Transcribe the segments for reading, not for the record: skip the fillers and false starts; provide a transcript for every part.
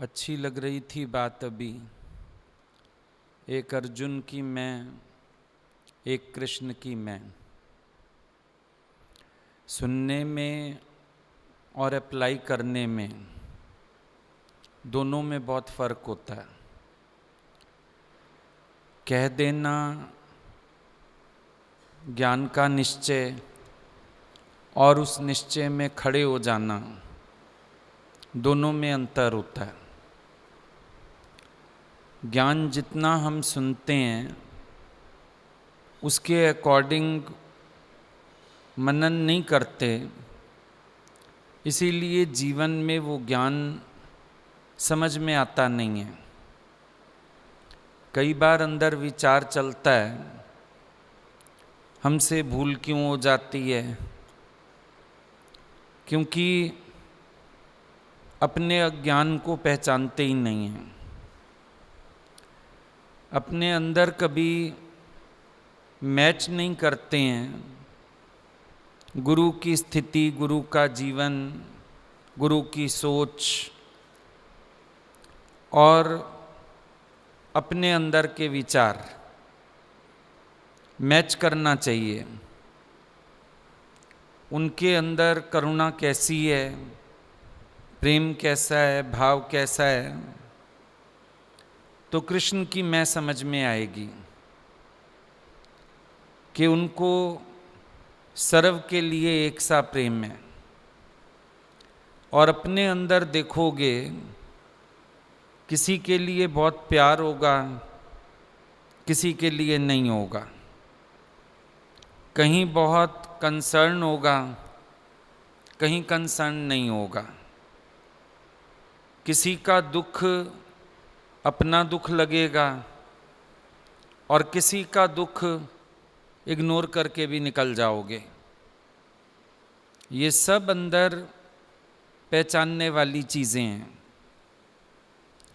अच्छी लग रही थी बात अभी, एक अर्जुन की मैं, एक कृष्ण की मैं। सुनने में और अप्लाई करने में दोनों में बहुत फ़र्क होता है। कह देना ज्ञान का निश्चय और उस निश्चय में खड़े हो जाना, दोनों में अंतर होता है। ज्ञान जितना हम सुनते हैं उसके अकॉर्डिंग मनन नहीं करते, इसीलिए जीवन में वो ज्ञान समझ में आता नहीं है। कई बार अंदर विचार चलता है, हमसे भूल क्यों हो जाती है, क्योंकि अपने अज्ञान को पहचानते ही नहीं हैं। अपने अंदर कभी मैच नहीं करते हैं गुरु की स्थिति, गुरु का जीवन, गुरु की सोच और अपने अंदर के विचार मैच करना चाहिए। उनके अंदर करुणा कैसी है, प्रेम कैसा है, भाव कैसा है, तो कृष्ण की मैं समझ में आएगी कि उनको सर्व के लिए एक सा प्रेम है। और अपने अंदर देखोगे किसी के लिए बहुत प्यार होगा, किसी के लिए नहीं होगा। कहीं बहुत कंसर्न होगा, कहीं कंसर्न नहीं होगा। किसी का दुख अपना दुख लगेगा और किसी का दुख इग्नोर करके भी निकल जाओगे। ये सब अंदर पहचानने वाली चीज़ें हैं।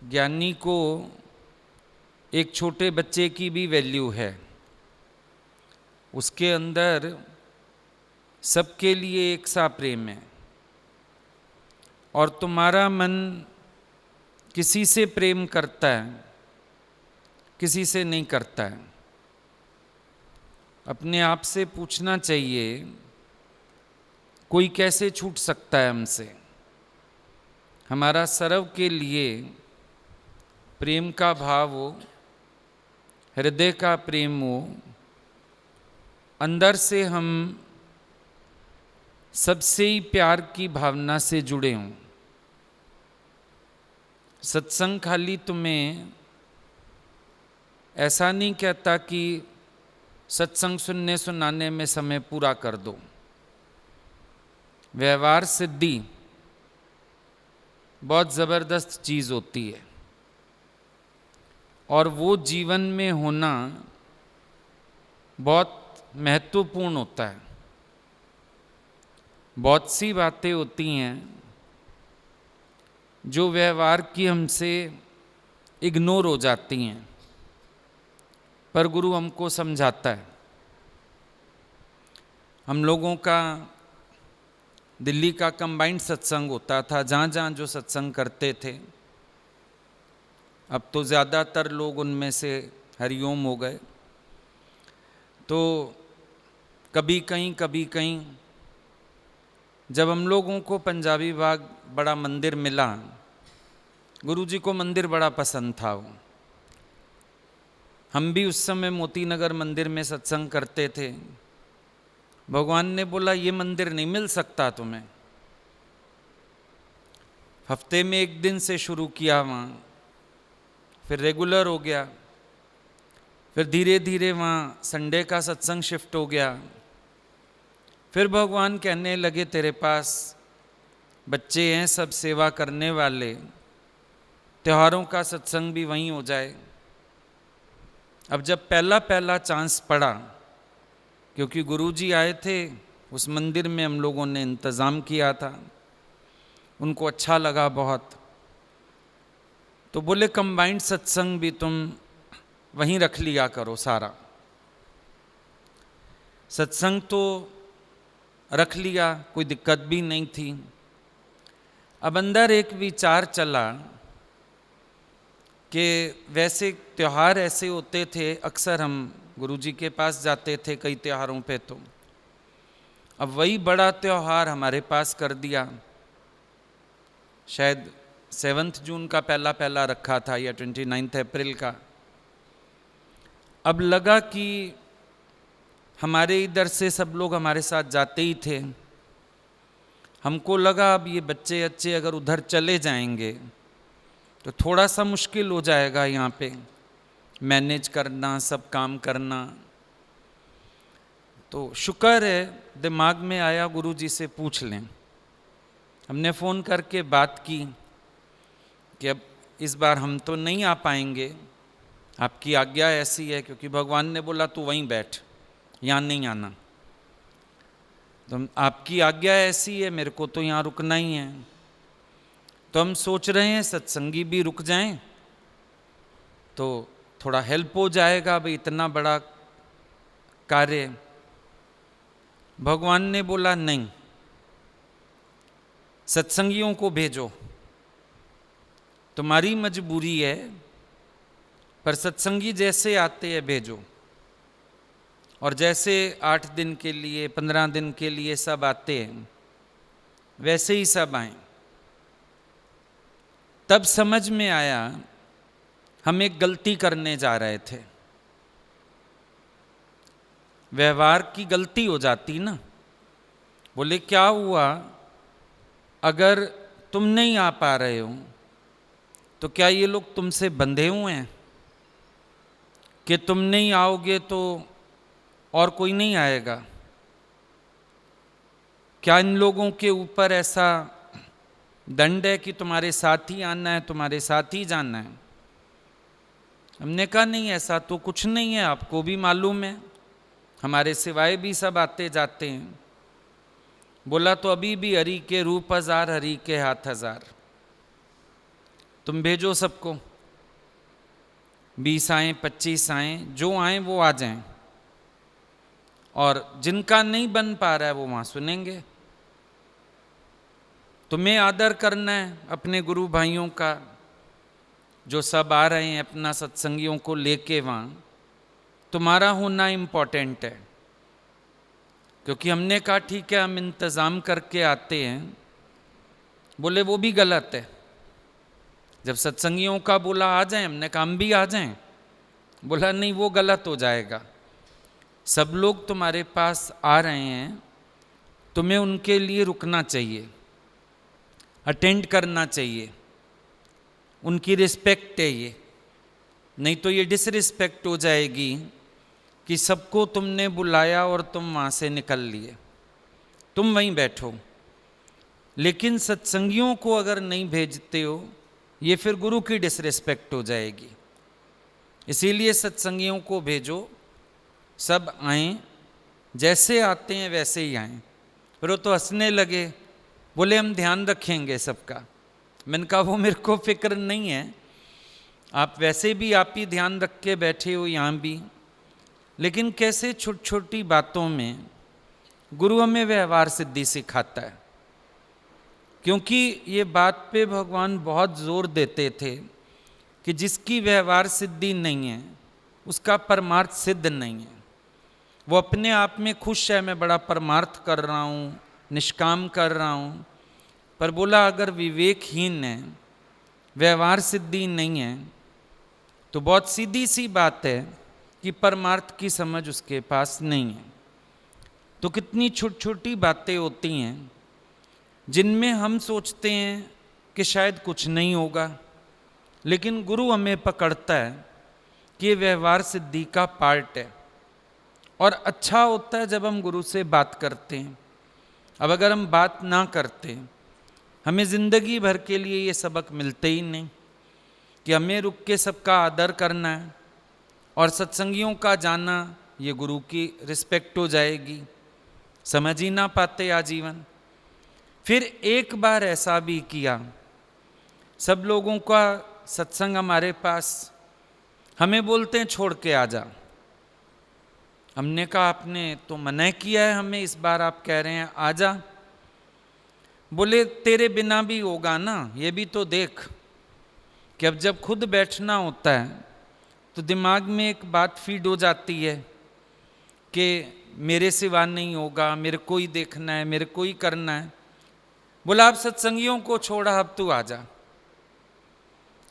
ज्ञानी को एक छोटे बच्चे की भी वैल्यू है। उसके अंदर सबके लिए एक सा प्रेम है। और तुम्हारा मन किसी से प्रेम करता है, किसी से नहीं करता है। अपने आप से पूछना चाहिए, कोई कैसे छूट सकता है हमसे। हमारा सर्व के लिए प्रेम का भाव हो, हृदय का प्रेम हो, अंदर से हम सबसे ही प्यार की भावना से जुड़े हों। सत्संग खाली तुम्हें ऐसा नहीं कहता कि सत्संग सुनने सुनाने में समय पूरा कर दो। व्यवहार सिद्धि बहुत ज़बरदस्त चीज़ होती है और वो जीवन में होना बहुत महत्वपूर्ण होता है। बहुत सी बातें होती हैं जो व्यवहार की हमसे इग्नोर हो जाती हैं, पर गुरु हमको समझाता है। हम लोगों का दिल्ली का कंबाइंड सत्संग होता था, जहाँ जहाँ जो सत्संग करते थे। अब तो ज़्यादातर लोग उनमें से हरिओम हो गए। तो कभी कहीं जब हम लोगों को पंजाबी बाग बड़ा मंदिर मिला, गुरुजी को मंदिर बड़ा पसंद था वो। हम भी उस समय मोती नगर मंदिर में सत्संग करते थे। भगवान ने बोला, ये मंदिर नहीं मिल सकता तुम्हें। हफ्ते में एक दिन से शुरू किया वहाँ, फिर रेगुलर हो गया, फिर धीरे धीरे वहाँ संडे का सत्संग शिफ्ट हो गया। फिर भगवान कहने लगे, तेरे पास बच्चे हैं सब सेवा करने वाले, त्योहारों का सत्संग भी वहीं हो जाए। अब जब पहला पहला चांस पड़ा, क्योंकि गुरुजी आए थे, उस मंदिर में हम लोगों ने इंतज़ाम किया था, उनको अच्छा लगा बहुत। तो बोले कंबाइंड सत्संग भी तुम वहीं रख लिया करो। सारा सत्संग तो रख लिया, कोई दिक्कत भी नहीं थी। अब अंदर एक विचार चला कि वैसे त्यौहार ऐसे होते थे, अक्सर हम गुरुजी के पास जाते थे कई त्योहारों पे, तो अब वही बड़ा त्यौहार हमारे पास कर दिया। शायद 7 जून का पहला पहला रखा था या 29 अप्रैल का। अब लगा कि हमारे इधर से सब लोग हमारे साथ जाते ही थे, हमको लगा अब ये बच्चे अच्छे अगर उधर चले जाएंगे तो थोड़ा सा मुश्किल हो जाएगा यहाँ पे मैनेज करना, सब काम करना। तो शुक्र है दिमाग में आया गुरुजी से पूछ लें। हमने फ़ोन करके बात की कि अब इस बार हम तो नहीं आ पाएंगे, आपकी आज्ञा ऐसी है, क्योंकि भगवान ने बोला तू वहीं बैठ, यहाँ नहीं आना। तो आपकी आज्ञा ऐसी है, मेरे को तो यहाँ रुकना ही है। तो हम सोच रहे हैं सत्संगी भी रुक जाएं तो थोड़ा हेल्प हो जाएगा, भाई इतना बड़ा कार्य। भगवान ने बोला नहीं, सत्संगियों को भेजो, तुम्हारी मजबूरी है, पर सत्संगी जैसे आते हैं भेजो। और जैसे 8 दिन के लिए 15 दिन के लिए सब आते हैं वैसे ही सब आए। तब समझ में आया हम एक गलती करने जा रहे थे। व्यवहार की गलती हो जाती ना। बोले क्या हुआ, अगर तुम नहीं आ पा रहे हो तो क्या ये लोग तुमसे बंधे हुए हैं कि तुम नहीं आओगे तो और कोई नहीं आएगा? क्या इन लोगों के ऊपर ऐसा दंड है कि तुम्हारे साथ ही आना है, तुम्हारे साथ ही जाना है? हमने कहा नहीं, ऐसा तो कुछ नहीं है, आपको भी मालूम है, हमारे सिवाय भी सब आते जाते हैं। बोला तो अभी भी हरि के रूप हजार, हरि के हाथ हजार। तुम भेजो सबको, 20 आए 25 आए, जो आए वो आ जाएं, और जिनका नहीं बन पा रहा है वो वहाँ सुनेंगे। तुम्हें आदर करना है अपने गुरु भाइयों का, जो सब आ रहे हैं अपना सत्संगियों को लेके वहाँ, तुम्हारा होना इम्पोर्टेंट है। क्योंकि हमने कहा ठीक है हम इंतज़ाम करके आते हैं। बोले वो भी गलत है। जब सत्संगियों का बोला आ जाएं, हमने कहा हम भी आ जाएं। बोला नहीं, वो गलत हो जाएगा। सब लोग तुम्हारे पास आ रहे हैं, तुम्हें उनके लिए रुकना चाहिए, अटेंड करना चाहिए, उनकी रिस्पेक्ट है ये। नहीं तो ये डिसरिस्पेक्ट हो जाएगी कि सबको तुमने बुलाया और तुम वहाँ से निकल लिए, तुम वहीं बैठो। लेकिन सत्संगियों को अगर नहीं भेजते हो, ये फिर गुरु की डिसरिस्पेक्ट हो जाएगी। इसीलिए सत्संगियों को भेजो, सब आएं, जैसे आते हैं वैसे ही आएं। फिर वो तो हंसने लगे, बोले हम ध्यान रखेंगे सबका। मैंने कहा वो मेरे को फिक्र नहीं है, आप वैसे भी आप ही ध्यान रख के बैठे हो यहाँ भी। लेकिन कैसे छोटी छोटी बातों में गुरु हमें व्यवहार सिद्धि सिखाता है। क्योंकि ये बात पे भगवान बहुत जोर देते थे कि जिसकी व्यवहार सिद्धि नहीं है उसका परमार्थ सिद्ध नहीं है। वो अपने आप में खुश है, मैं बड़ा परमार्थ कर रहा हूँ, निष्काम कर रहा हूँ। पर बोला अगर विवेकहीन है, व्यवहार सिद्धि नहीं है, तो बहुत सीधी सी बात है कि परमार्थ की समझ उसके पास नहीं है। तो कितनी छोटी छोटी बातें होती हैं जिनमें हम सोचते हैं कि शायद कुछ नहीं होगा, लेकिन गुरु हमें पकड़ता है कि ये व्यवहार सिद्धि का पार्ट है। और अच्छा होता है जब हम गुरु से बात करते हैं। अब अगर हम बात ना करते, हमें ज़िंदगी भर के लिए ये सबक मिलते ही नहीं कि हमें रुक के सबका आदर करना है, और सत्संगियों का जाना ये गुरु की रिस्पेक्ट हो जाएगी। समझ ही ना पाते आजीवन। फिर एक बार ऐसा भी किया, सब लोगों का सत्संग हमारे पास, हमें बोलते हैं छोड़ के आ जा। हमने कहा आपने तो मना किया है हमें, इस बार आप कह रहे हैं आ जा। बोले तेरे बिना भी होगा ना, ये भी तो देख, कि अब जब खुद बैठना होता है तो दिमाग में एक बात फीड हो जाती है कि मेरे सिवा नहीं होगा, मेरे को ही देखना है, मेरे को ही करना है। बोला अब सत्संगियों को छोड़ा, अब तू आ जा,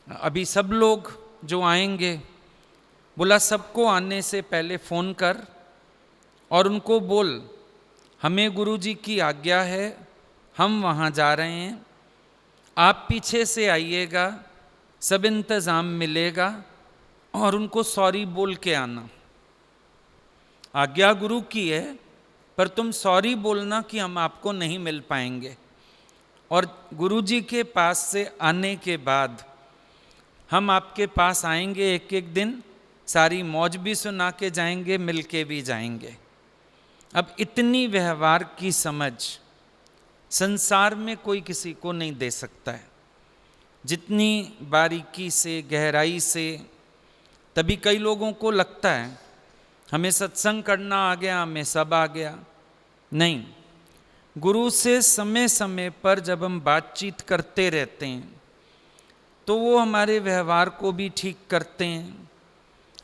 अभी सब लोग जो आएंगे, बोला सबको आने से पहले फ़ोन कर और उनको बोल हमें गुरुजी की आज्ञा है, हम वहाँ जा रहे हैं, आप पीछे से आइएगा, सब इंतज़ाम मिलेगा, और उनको सॉरी बोल के आना। आज्ञा गुरु की है, पर तुम सॉरी बोलना कि हम आपको नहीं मिल पाएंगे। और गुरुजी के पास से आने के बाद हम आपके पास आएंगे, एक एक दिन सारी मौज भी सुना के जाएंगे, मिल के भी जाएंगे। अब इतनी व्यवहार की समझ संसार में कोई किसी को नहीं दे सकता है, जितनी बारीकी से, गहराई से। तभी कई लोगों को लगता है हमें सत्संग करना आ गया, हमें सब आ गया। नहीं, गुरु से समय समय पर जब हम बातचीत करते रहते हैं तो वो हमारे व्यवहार को भी ठीक करते हैं,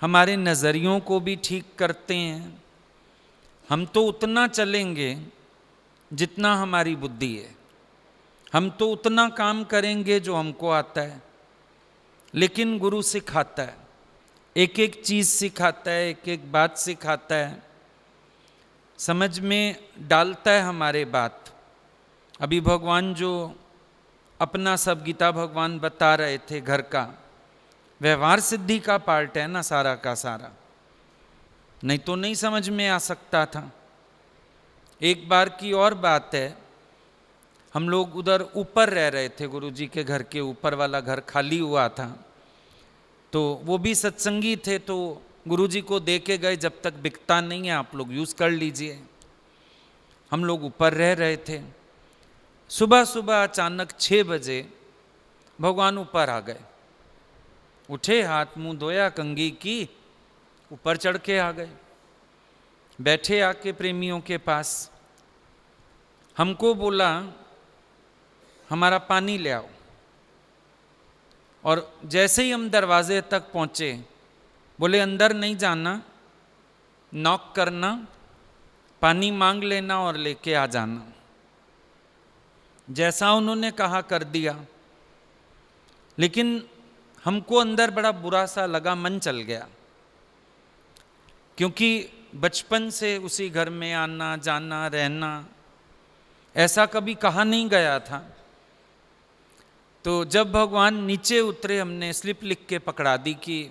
हमारे नज़रियों को भी ठीक करते हैं। हम तो उतना चलेंगे जितना हमारी बुद्धि है, हम तो उतना काम करेंगे जो हमको आता है, लेकिन गुरु सिखाता है, एक एक चीज़ सिखाता है, एक एक बात सिखाता है, समझ में डालता है हमारे बात। अभी भगवान जो अपना सब गीता भगवान बता रहे थे, घर का व्यवहार सिद्धि का पार्ट है ना सारा का सारा, नहीं तो नहीं समझ में आ सकता था। एक बार की और बात है, हम लोग उधर ऊपर रह रहे थे, गुरुजी के घर के ऊपर वाला घर खाली हुआ था, तो वो भी सत्संगी थे, तो गुरुजी को दे के गए, जब तक बिकता नहीं है आप लोग यूज़ कर लीजिए। हम लोग ऊपर रह रहे थे, सुबह सुबह अचानक 6 बजे भगवान ऊपर आ गए, उठे, हाथ मुंह धोया, कंघी की, ऊपर चढ़ के आ गए, बैठे आके प्रेमियों के पास। हमको बोला हमारा पानी ले आओ, और जैसे ही हम दरवाजे तक पहुँचे बोले अंदर नहीं जाना, नॉक करना, पानी मांग लेना और लेके आ जाना। जैसा उन्होंने कहा कर दिया, लेकिन हमको अंदर बड़ा बुरा सा लगा, मन चल गया, क्योंकि बचपन से उसी घर में आना जाना रहना ऐसा कभी कहा नहीं गया था। तो जब भगवान नीचे उतरे, हमने स्लिप लिख के पकड़ा दी कि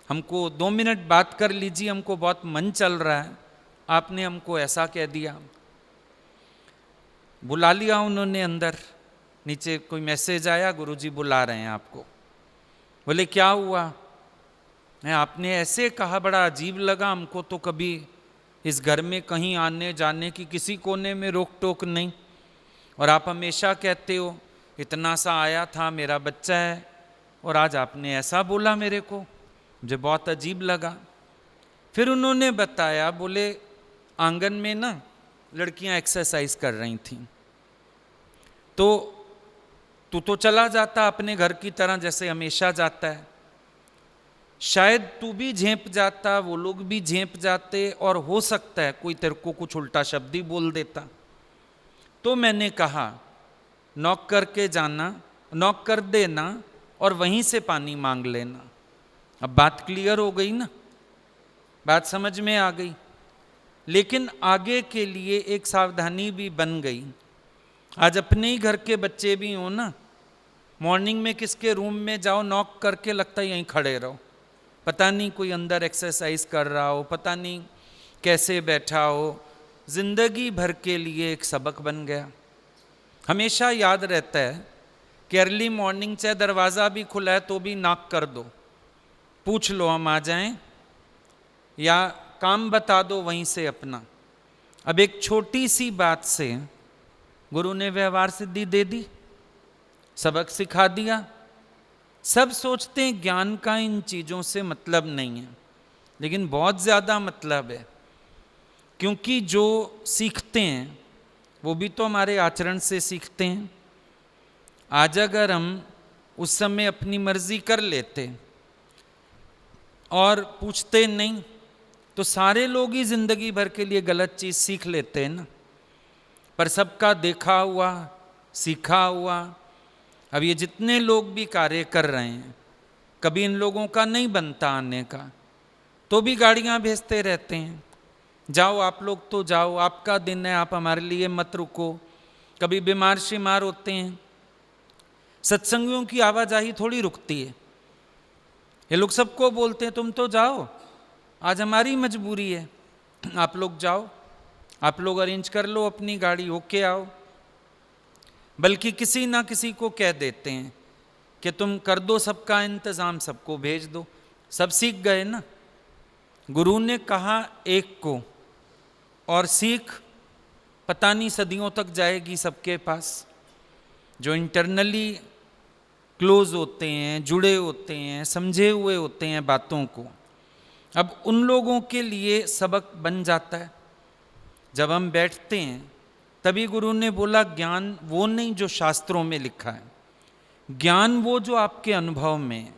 हमको 2 मिनट बात कर लीजिए, हमको बहुत मन चल रहा है, आपने हमको ऐसा कह दिया। बुला लिया उन्होंने अंदर, नीचे कोई मैसेज आया, गुरुजी बुला रहे हैं आपको। बोले क्या हुआ? आपने ऐसे कहा, बड़ा अजीब लगा हमको, तो कभी इस घर में कहीं आने जाने की किसी कोने में रोक टोक नहीं, और आप हमेशा कहते हो इतना सा आया था, मेरा बच्चा है, और आज आपने ऐसा बोला मेरे को, मुझे बहुत अजीब लगा। फिर उन्होंने बताया, बोले आंगन में ना लड़कियां एक्सरसाइज कर रही थीं, तो तू तो चला जाता अपने घर की तरह जैसे हमेशा जाता है, शायद तू भी झेप जाता, वो लोग भी झेप जाते, और हो सकता है कोई तेरे को कुछ उल्टा शब्द ही बोल देता। तो मैंने कहा नॉक करके जाना, नॉक कर देना और वहीं से पानी मांग लेना। अब बात क्लियर हो गई ना, बात समझ में आ गई। लेकिन आगे के लिए एक सावधानी भी बन गई। आज अपने ही घर के बच्चे भी हो ना, मॉर्निंग में किसके रूम में जाओ, नॉक करके लगता है यहीं खड़े रहो, पता नहीं कोई अंदर एक्सरसाइज कर रहा हो, पता नहीं कैसे बैठा हो। जिंदगी भर के लिए एक सबक बन गया। हमेशा याद रहता है कि अर्ली मॉर्निंग चाहे दरवाज़ा भी खुला है तो भी नॉक कर दो, पूछ लो हम आ जाएं, या काम बता दो वहीं से अपना। अब एक छोटी सी बात से गुरु ने व्यवहार सिद्धि दे दी, सबक सिखा दिया। सब सोचते हैं ज्ञान का इन चीज़ों से मतलब नहीं है, लेकिन बहुत ज़्यादा मतलब है, क्योंकि जो सीखते हैं वो भी तो हमारे आचरण से सीखते हैं। आज अगर हम उस समय अपनी मर्जी कर लेते और पूछते नहीं, तो सारे लोग ही जिंदगी भर के लिए गलत चीज सीख लेते हैं ना। पर सबका देखा हुआ, सीखा हुआ, अब ये जितने लोग भी कार्य कर रहे हैं, कभी इन लोगों का नहीं बनता आने का, तो भी गाड़ियां भेजते रहते हैं, जाओ आप लोग तो जाओ, आपका दिन है, आप हमारे लिए मत रुको। कभी बीमार शिमार होते हैं, सत्संगियों की आवाजाही थोड़ी रुकती है, ये लोग सबको बोलते हैं तुम तो जाओ, आज हमारी मजबूरी है, आप लोग जाओ, आप लोग अरेंज कर लो अपनी गाड़ी, होके आओ। बल्कि किसी ना किसी को कह देते हैं कि तुम कर दो सबका इंतज़ाम, सबको भेज दो। सब सीख गए ना। गुरु ने कहा एक को, और सीख पता नहीं सदियों तक जाएगी सबके पास। जो इंटरनली क्लोज होते हैं, जुड़े होते हैं, समझे हुए होते हैं बातों को, अब उन लोगों के लिए सबक बन जाता है। जब हम बैठते हैं तभी गुरु ने बोला ज्ञान वो नहीं जो शास्त्रों में लिखा है, ज्ञान वो जो आपके अनुभव में है,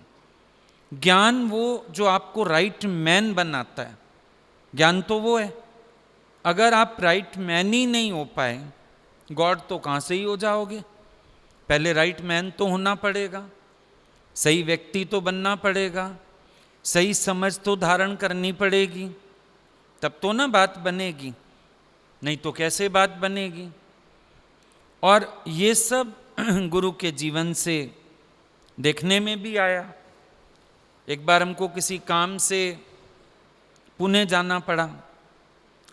ज्ञान वो जो आपको राइट मैन बनाता है। ज्ञान तो वो है, अगर आप राइट मैन ही नहीं हो पाए, गॉड तो कहाँ से ही हो जाओगे। पहले राइट मैन तो होना पड़ेगा, सही व्यक्ति तो बनना पड़ेगा, सही समझ तो धारण करनी पड़ेगी, तब तो ना बात बनेगी, नहीं तो कैसे बात बनेगी। और ये सब गुरु के जीवन से देखने में भी आया। एक बार हमको किसी काम से पुणे जाना पड़ा,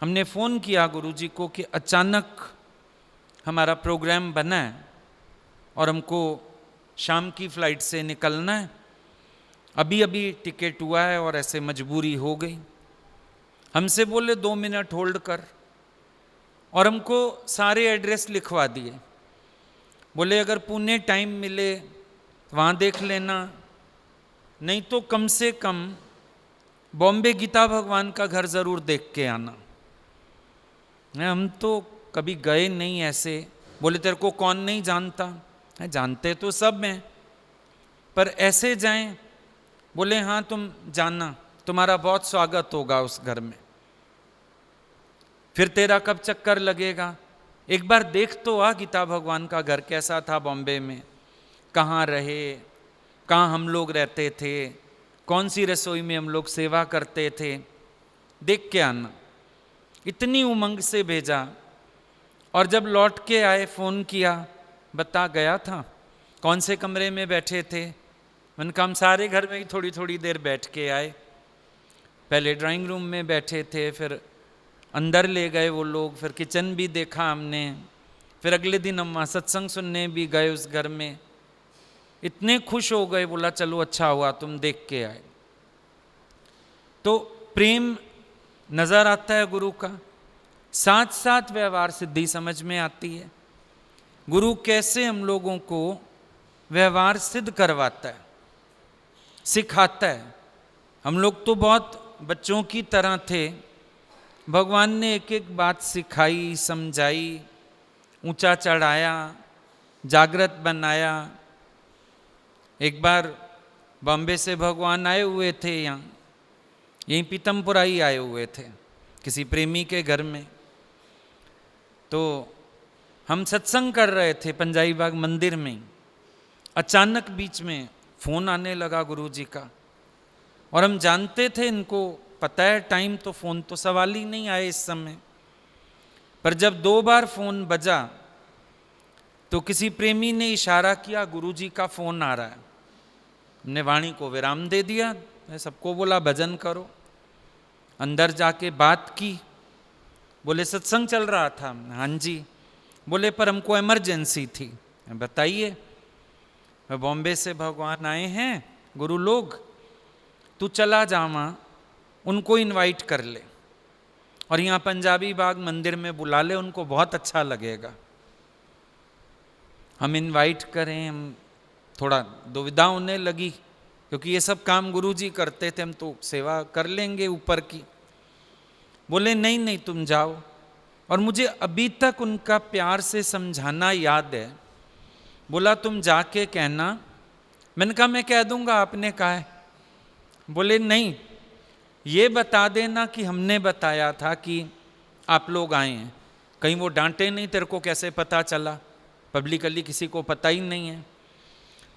हमने फ़ोन किया गुरुजी को कि अचानक हमारा प्रोग्राम बना है और हमको शाम की फ़्लाइट से निकलना है, अभी अभी टिकट हुआ है और ऐसे मजबूरी हो गई। हमसे बोले 2 मिनट होल्ड कर, और हमको सारे एड्रेस लिखवा दिए। बोले अगर पुणे टाइम मिले वहाँ देख लेना, नहीं तो कम से कम बॉम्बे गीता भगवान का घर ज़रूर देख के आना। हम तो कभी गए नहीं ऐसे। बोले तेरे को कौन नहीं जानता, जानते तो सब हैं, पर ऐसे जाएं। बोले हाँ तुम जाना, तुम्हारा बहुत स्वागत होगा उस घर में, फिर तेरा कब चक्कर लगेगा, एक बार देख तो आ गीता भगवान का घर कैसा था बॉम्बे में, कहाँ रहे, कहाँ हम लोग रहते थे, कौन सी रसोई में हम लोग सेवा करते थे, देख के आना। इतनी उमंग से भेजा, और जब लौट के आए फ़ोन किया, बता गया था कौन से कमरे में बैठे थे। मैंने कहा हम सारे घर में ही थोड़ी थोड़ी देर बैठ के आए, पहले ड्राइंग रूम में बैठे थे, फिर अंदर ले गए वो लोग, फिर किचन भी देखा हमने, फिर अगले दिन हम वहाँ सत्संग सुनने भी गए उस घर में। इतने खुश हो गए, बोला चलो अच्छा हुआ तुम देख के आए। तो प्रेम नज़र आता है गुरु का, साथ साथ व्यवहार सिद्धि समझ में आती है। गुरु कैसे हम लोगों को व्यवहार सिद्ध करवाता है, सिखाता है। हम लोग तो बहुत बच्चों की तरह थे, भगवान ने एक एक बात सिखाई, समझाई, ऊंचा चढ़ाया, जागृत बनाया। एक बार बॉम्बे से भगवान आए हुए थे यहाँ, यहीं पीतमपुरा ही आए हुए थे किसी प्रेमी के घर में। तो हम सत्संग कर रहे थे पंजाबी बाग मंदिर में, अचानक बीच में फ़ोन आने लगा गुरु जी का, और हम जानते थे इनको पता है टाइम, तो फ़ोन तो सवाल ही नहीं आए इस समय। पर जब 2 बार फ़ोन बजा तो किसी प्रेमी ने इशारा किया गुरु जी का फ़ोन आ रहा है। हमने वाणी को विराम दे दिया, सबको बोला भजन करो। अंदर जाके बात की, बोले सत्संग चल रहा था। हाँ जी। बोले पर हमको इमरजेंसी थी। बताइए। बॉम्बे से भगवान आए हैं गुरु लोग, तू चला जा वहाँ, उनको इनवाइट कर ले, और यहाँ पंजाबी बाग मंदिर में बुला ले, उनको बहुत अच्छा लगेगा। हम इनवाइट करें, हम थोड़ा दुविधा होने लगी, क्योंकि ये सब काम गुरु जी करते थे, हम तो सेवा कर लेंगे ऊपर की। बोले नहीं नहीं तुम जाओ, और मुझे अभी तक उनका प्यार से समझाना याद है। बोला तुम जाके कहना मैंने कहा मैं कह दूंगा आपने कहा है। बोले नहीं, ये बता देना कि हमने बताया था कि आप लोग आए हैं, कहीं वो डांटे नहीं तेरे को कैसे पता चला, पब्लिकली किसी को पता ही नहीं है।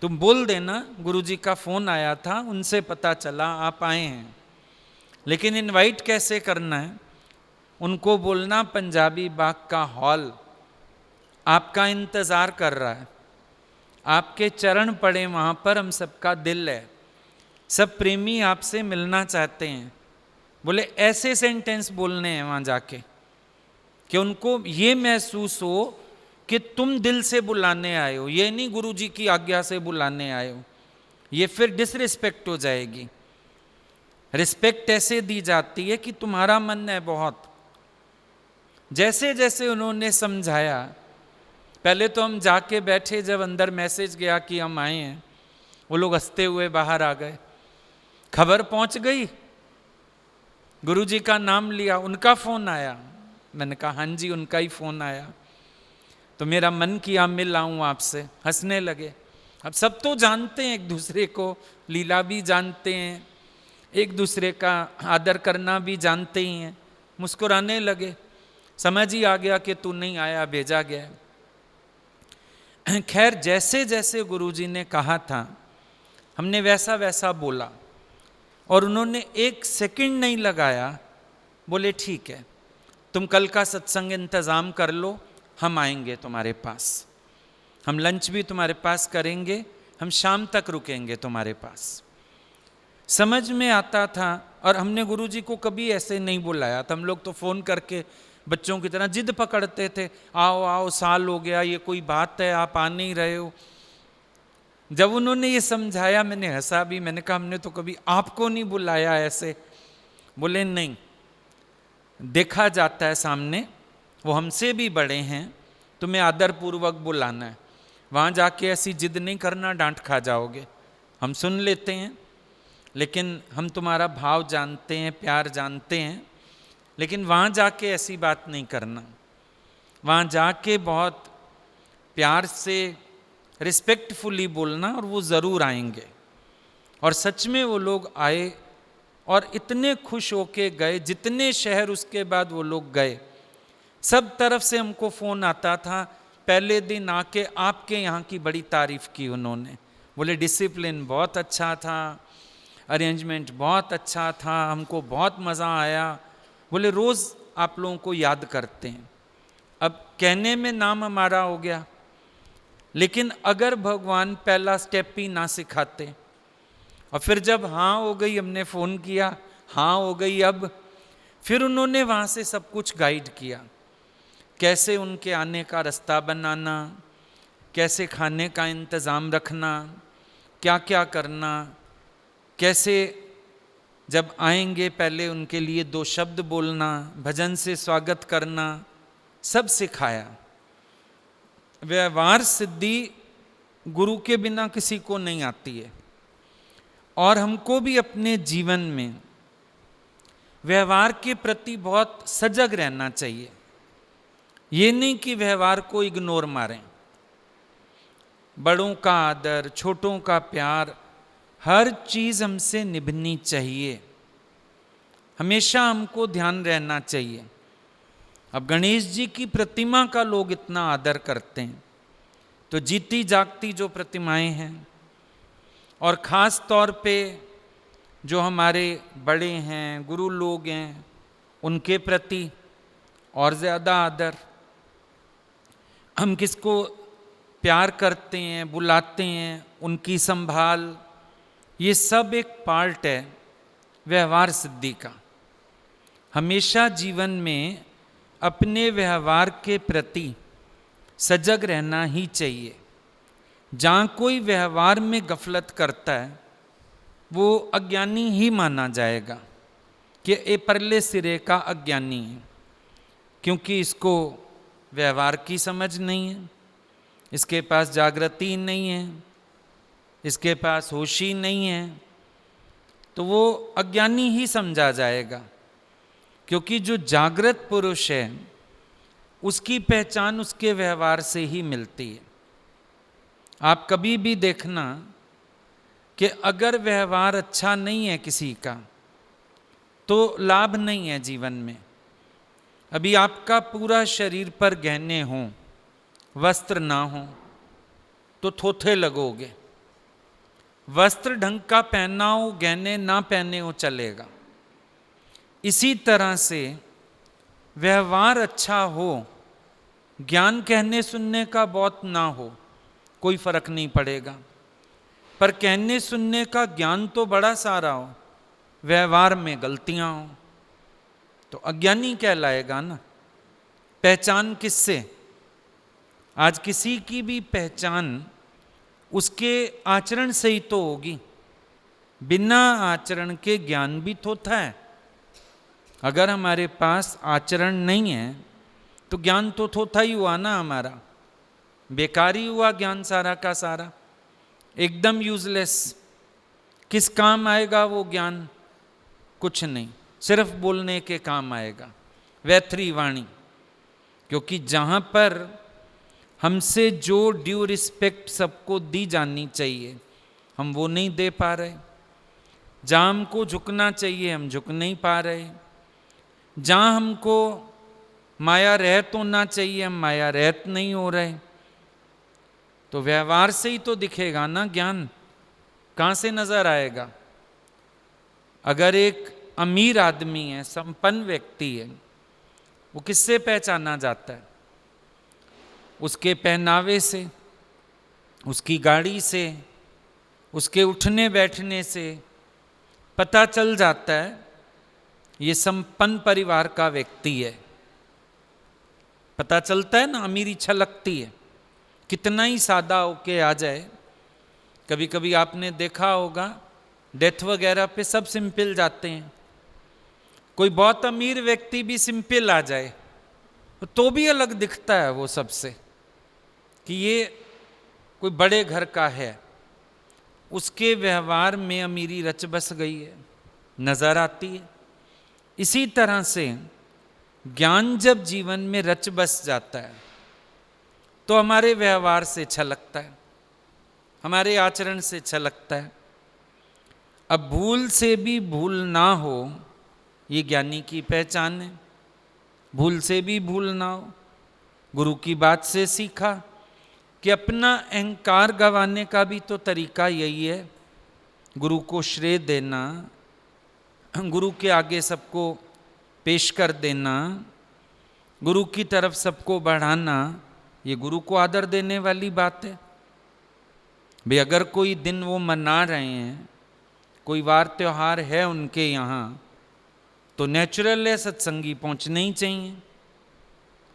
तुम बोल देना गुरुजी का फ़ोन आया था, उनसे पता चला आप आए हैं। लेकिन इनवाइट कैसे करना है, उनको बोलना पंजाबी बाग का हॉल आपका इंतज़ार कर रहा है, आपके चरण पड़े वहाँ पर, हम सबका दिल है, सब प्रेमी आपसे मिलना चाहते हैं। बोले ऐसे सेंटेंस बोलने हैं वहाँ जाके कि उनको ये महसूस हो कि तुम दिल से बुलाने आए हो, ये नहीं गुरुजी की आज्ञा से बुलाने आए हो। ये फिर डिसरिस्पेक्ट हो जाएगी। रिस्पेक्ट ऐसे दी जाती है कि तुम्हारा मन है बहुत। जैसे जैसे उन्होंने समझाया, पहले तो हम जाके बैठे, जब अंदर मैसेज गया कि हम आए हैं, वो लोग हंसते हुए बाहर आ गए। खबर पहुंच गई, गुरुजी का नाम लिया, उनका फ़ोन आया। मैंने कहा हाँ जी उनका ही फ़ोन आया। तो मेरा मन किया मिल आऊँ आपसे, हंसने लगे। अब सब तो जानते हैं एक दूसरे को, लीला भी जानते हैं, एक दूसरे का आदर करना भी जानते ही हैं। मुस्कुराने लगे, समझ ही आ गया कि तू नहीं आया, भेजा गया। खैर जैसे जैसे गुरुजी ने कहा था हमने वैसा वैसा बोला, और उन्होंने एक सेकंड नहीं लगाया। बोले ठीक है, तुम कल का सत्संग इंतज़ाम कर लो, हम आएंगे तुम्हारे पास, हम लंच भी तुम्हारे पास करेंगे, हम शाम तक रुकेंगे तुम्हारे पास। समझ में आता था, और हमने गुरुजी को कभी ऐसे नहीं बुलाया था। हम लोग तो फ़ोन करके बच्चों की तरह जिद पकड़ते थे, आओ आओ, साल हो गया, ये कोई बात है, आप आ नहीं रहे हो। जब उन्होंने ये समझाया मैंने हंसा भी, मैंने कहा हमने तो कभी आपको नहीं बुलाया ऐसे। बोले नहीं, देखा जाता है सामने, वो हमसे भी बड़े हैं, तुम्हें आदरपूर्वक बुलाना है, वहाँ जाके ऐसी जिद नहीं करना, डांट खा जाओगे। हम सुन लेते हैं, लेकिन हम तुम्हारा भाव जानते हैं, प्यार जानते हैं, लेकिन वहाँ जाके ऐसी बात नहीं करना। वहाँ जाके बहुत प्यार से रिस्पेक्टफुली बोलना, और वो ज़रूर आएंगे। और सच में वो लोग आए और इतने खुश होके गए। जितने शहर उसके बाद वो लोग गए, सब तरफ से हमको फ़ोन आता था। पहले दिन आके आपके यहाँ की बड़ी तारीफ़ की उन्होंने। बोले डिसिप्लिन बहुत अच्छा था, अरेंजमेंट बहुत अच्छा था, हमको बहुत मज़ा आया। बोले रोज़ आप लोगों को याद करते हैं। अब कहने में नाम हमारा हो गया, लेकिन अगर भगवान पहला स्टेप ही ना सिखाते, और फिर जब हाँ हो गई, हमने फ़ोन किया, हाँ हो गई, अब फिर उन्होंने वहाँ से सब कुछ गाइड किया, कैसे उनके आने का रास्ता बनाना, कैसे खाने का इंतज़ाम रखना, क्या क्या करना, कैसे जब आएंगे पहले उनके लिए 2 शब्द बोलना, भजन से स्वागत करना, सब सिखाया। व्यवहार सिद्धि गुरु के बिना किसी को नहीं आती है। और हमको भी अपने जीवन में व्यवहार के प्रति बहुत सजग रहना चाहिए। ये नहीं कि व्यवहार को इग्नोर मारें। बड़ों का आदर, छोटों का प्यार, हर चीज़ हमसे निभनी चाहिए, हमेशा हमको ध्यान रहना चाहिए। अब गणेश जी की प्रतिमा का लोग इतना आदर करते हैं, तो जीती जागती जो प्रतिमाएं हैं, और ख़ास तौर पे जो हमारे बड़े हैं, गुरु लोग हैं, उनके प्रति और ज़्यादा आदर। हम किसको प्यार करते हैं, बुलाते हैं, उनकी संभाल, ये सब एक पार्ट है व्यवहार सिद्धि का। हमेशा जीवन में अपने व्यवहार के प्रति सजग रहना ही चाहिए। जहाँ कोई व्यवहार में गफलत करता है, वो अज्ञानी ही माना जाएगा कि ये परले सिरे का अज्ञानी है, क्योंकि इसको व्यवहार की समझ नहीं है, इसके पास जागृति नहीं है, इसके पास होश ही नहीं है, तो वो अज्ञानी ही समझा जाएगा। क्योंकि जो जागृत पुरुष है उसकी पहचान उसके व्यवहार से ही मिलती है। आप कभी भी देखना कि अगर व्यवहार अच्छा नहीं है किसी का तो लाभ नहीं है जीवन में। अभी आपका पूरा शरीर पर गहने हों, वस्त्र ना हो तो थोथे लगोगे। वस्त्र ढंग का पहना हो, गहने ना पहने हो, चलेगा। इसी तरह से व्यवहार अच्छा हो, ज्ञान कहने सुनने का बहुत ना हो, कोई फर्क नहीं पड़ेगा। पर कहने सुनने का ज्ञान तो बड़ा सारा हो, व्यवहार में गलतियां हो, तो अज्ञानी कहलाएगा ना। पहचान किससे? आज किसी की भी पहचान उसके आचरण से ही तो होगी। बिना आचरण के ज्ञान भी थोथा है। अगर हमारे पास आचरण नहीं है तो ज्ञान तो थोथा ही हुआ ना हमारा, बेकार ही हुआ ज्ञान सारा का सारा, एकदम यूजलेस। किस काम आएगा वो ज्ञान? कुछ नहीं, सिर्फ बोलने के काम आएगा, वैथरी वाणी। क्योंकि जहाँ पर हमसे जो ड्यू रिस्पेक्ट सबको दी जानी चाहिए हम वो नहीं दे पा रहे। जहाँ हमको झुकना चाहिए हम झुक नहीं पा रहे। जहाँ हमको माया रहत होना चाहिए हम माया रहत नहीं हो रहे। तो व्यवहार से ही तो दिखेगा ना ज्ञान, कहाँ से नजर आएगा? अगर एक अमीर आदमी है, संपन्न व्यक्ति है, वो किससे पहचाना जाता है? उसके पहनावे से, उसकी गाड़ी से, उसके उठने बैठने से पता चल जाता है ये संपन्न परिवार का व्यक्ति है। पता चलता है ना, अमीरी छलकती है। कितना ही सादा होके आ जाए, कभी कभी आपने देखा होगा डेथ वगैरह पे सब सिंपल जाते हैं। कोई बहुत अमीर व्यक्ति भी सिंपल आ जाए तो भी अलग दिखता है वो सबसे, कि ये कोई बड़े घर का है। उसके व्यवहार में अमीरी रच बस गई है, नजर आती है। इसी तरह से ज्ञान जब जीवन में रच बस जाता है तो हमारे व्यवहार से छलकता है, हमारे आचरण से छलकता है। अब भूल से भी भूल ना हो, ये ज्ञानी की पहचान है। भूल से भी भूल ना हो। गुरु की बात से सीखा कि अपना अहंकार गंवाने का भी तो तरीका यही है, गुरु को श्रेय देना, गुरु के आगे सबको पेश कर देना, गुरु की तरफ सबको बढ़ाना। ये गुरु को आदर देने वाली बात है। भाई अगर कोई दिन वो मना रहे हैं, कोई वार त्योहार है उनके यहाँ, तो नेचुरल है सत्संगी पहुँचने ही चाहिए।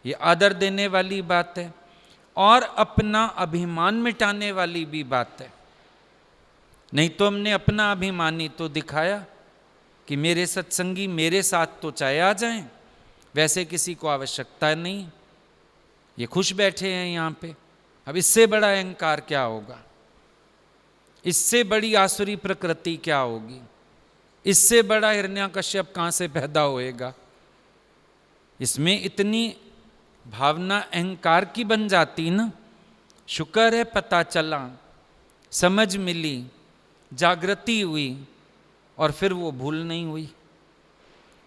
ये आदर देने वाली बात है और अपना अभिमान मिटाने वाली भी बात है। नहीं तो हमने अपना अभिमान ही तो दिखाया कि मेरे सत्संगी मेरे साथ तो चाहे आ जाएं, वैसे किसी को आवश्यकता नहीं, ये खुश बैठे हैं यहाँ पे। अब इससे बड़ा अहंकार क्या होगा? इससे बड़ी आसुरी प्रकृति क्या होगी? इससे बड़ा हिरण्यकश्यप कहाँ से पैदा होएगा? इसमें इतनी भावना अहंकार की बन जाती ना। शुक्र है पता चला, समझ मिली, जागृति हुई और फिर वो भूल नहीं हुई।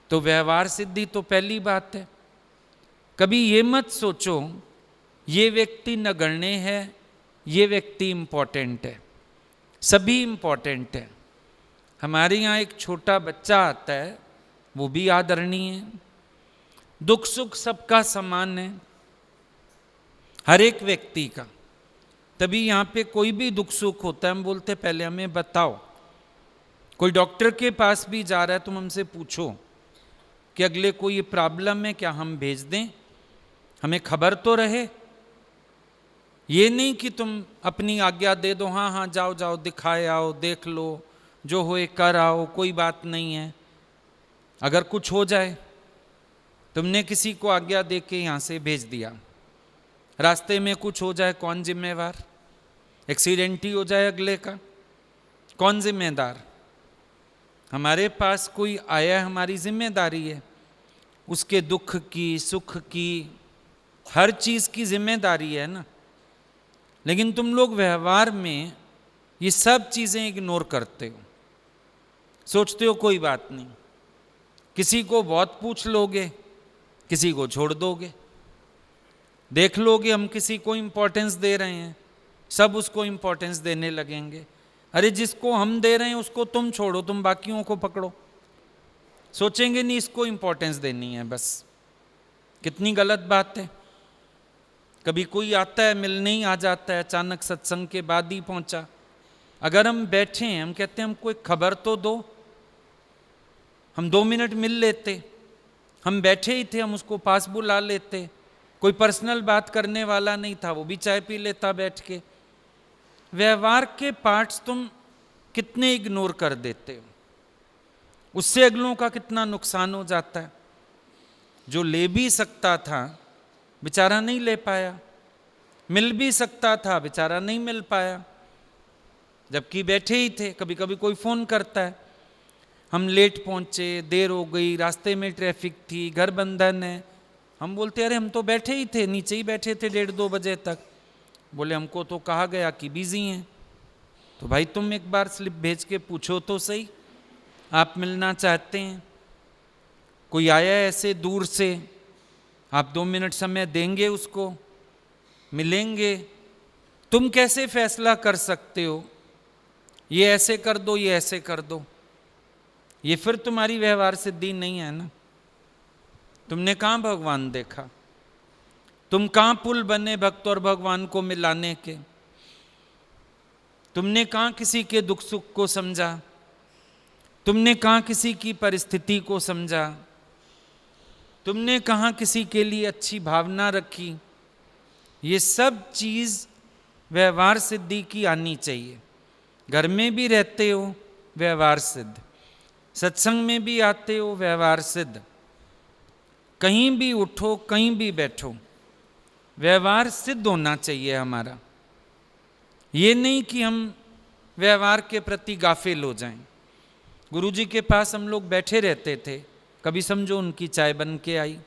तो व्यवहार सिद्धि तो पहली बात है। कभी ये मत सोचो ये व्यक्ति नगण्य है, ये व्यक्ति इम्पोर्टेंट है। सभी इम्पोर्टेंट है। हमारे यहाँ एक छोटा बच्चा आता है, वो भी आदरणीय है। दुख सुख सबका समान है, हर एक व्यक्ति का। तभी यहाँ पे कोई भी दुख सुख होता है हम बोलते पहले हमें बताओ। कोई डॉक्टर के पास भी जा रहा है तुम हमसे पूछो कि अगले को ये प्रॉब्लम है, क्या हम भेज दें, हमें खबर तो रहे। ये नहीं कि तुम अपनी आज्ञा दे दो, हाँ हाँ जाओ जाओ दिखाए आओ, देख लो, जो होए कर आओ, कोई बात नहीं है। अगर कुछ हो जाए, तुमने किसी को आज्ञा दे के यहाँ से भेज दिया, रास्ते में कुछ हो जाए कौन जिम्मेवार? एक्सीडेंट ही हो जाए अगले का, कौन जिम्मेदार? हमारे पास कोई आया, हमारी जिम्मेदारी है उसके दुख की, सुख की, हर चीज़ की जिम्मेदारी है ना। लेकिन तुम लोग व्यवहार में ये सब चीज़ें इग्नोर करते हो, सोचते हो कोई बात नहीं, किसी को बहुत पूछ लोगे, किसी को छोड़ दोगे, देख लोगे हम किसी को इम्पोर्टेंस दे रहे हैं, सब उसको इम्पोर्टेंस देने लगेंगे। अरे जिसको हम दे रहे हैं उसको तुम छोड़ो, तुम बाकियों को पकड़ो। सोचेंगे नहीं इसको इम्पोर्टेंस देनी है बस। कितनी गलत बात है। कभी कोई आता है मिलने ही आ जाता है, अचानक सत्संग के बाद ही पहुंचा। अगर हम बैठे हैं, हम कहते हैं हमको एक खबर तो दो, हम 2 मिनट मिल लेते। हम बैठे ही थे, हम उसको पास बुला लेते। कोई पर्सनल बात करने वाला नहीं था, वो भी चाय पी लेता बैठ के। व्यवहार के पार्ट्स तुम कितने इग्नोर कर देते हो, उससे अगलों का कितना नुकसान हो जाता है। जो ले भी सकता था बेचारा नहीं ले पाया, मिल भी सकता था बेचारा नहीं मिल पाया, जबकि बैठे ही थे। कभी कभी कोई फ़ोन करता है, हम लेट पहुंचे, देर हो गई, रास्ते में ट्रैफिक थी, घर बंधन है। हम बोलते अरे हम तो बैठे ही थे, नीचे ही बैठे थे 1:30-2 बजे तक। बोले हमको तो कहा गया कि बिजी हैं। तो भाई तुम एक बार स्लिप भेज के पूछो तो सही, आप मिलना चाहते हैं, कोई आया ऐसे दूर से, आप 2 मिनट समय देंगे उसको, मिलेंगे। तुम कैसे फैसला कर सकते हो ये ऐसे कर दो, ये ऐसे कर दो? ये फिर तुम्हारी व्यवहार सिद्धि नहीं है ना। तुमने कहाँ भगवान देखा? तुम कहाँ पुल बने भक्त और भगवान को मिलाने के? तुमने कहाँ किसी के दुख सुख को समझा? तुमने कहाँ किसी की परिस्थिति को समझा? तुमने कहाँ किसी के लिए अच्छी भावना रखी? ये सब चीज़ व्यवहार सिद्धि की आनी चाहिए। घर में भी रहते हो व्यवहार सिद्ध, सत्संग में भी आते हो व्यवहार सिद्ध, कहीं भी उठो कहीं भी बैठो व्यवहार सिद्ध होना चाहिए हमारा। ये नहीं कि हम व्यवहार के प्रति गाफिल हो जाएं। गुरुजी के पास हम लोग बैठे रहते थे, कभी समझो उनकी चाय बन के आई,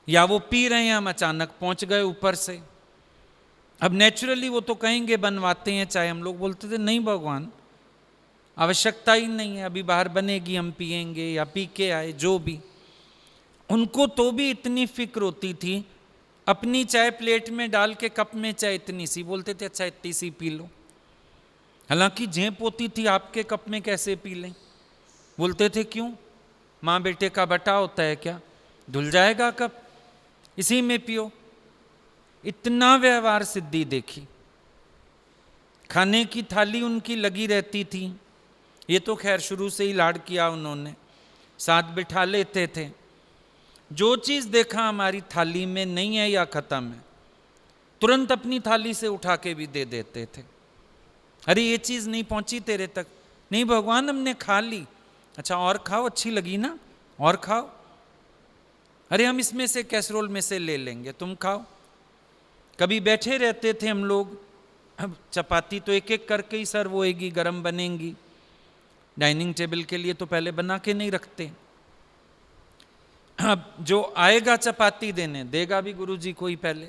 या वो पी रहे हैं, हम अचानक पहुंच गए ऊपर से। अब नेचुरली वो तो कहेंगे बनवाते हैं चाय, हम लोग बोलते थे नहीं भगवान, आवश्यकता ही नहीं है, अभी बाहर बनेगी हम पिएंगे, या पी के आए जो भी। उनको तो भी इतनी फिक्र होती थी, अपनी चाय प्लेट में डाल के कप में चाय इतनी सी, बोलते थे अच्छा इतनी सी पी लो। हालांकि झेप होती थी, आपके कप में कैसे पी लें? बोलते थे क्यों, माँ बेटे का बटा होता है क्या, धुल जाएगा कप, इसी में पियो। इतना व्यवहार सिद्धि देखी। खाने की थाली उनकी लगी रहती थी, ये तो खैर शुरू से ही लाड किया उन्होंने, साथ बिठा लेते थे। जो चीज़ देखा हमारी थाली में नहीं है या खत्म है, तुरंत अपनी थाली से उठा के भी दे देते थे। अरे ये चीज़ नहीं पहुंची तेरे तक, नहीं भगवान हमने खा ली, अच्छा और खाओ, अच्छी लगी ना, और खाओ। अरे हम इसमें से कैसरोल में से ले लेंगे, तुम खाओ। कभी बैठे रहते थे हम लोग, अब चपाती तो एक एक करके ही सर्व होएगी, गरम बनेंगी, डाइनिंग टेबल के लिए तो पहले बना के नहीं रखते। अब जो आएगा चपाती देने, देगा भी गुरुजी को ही, पहले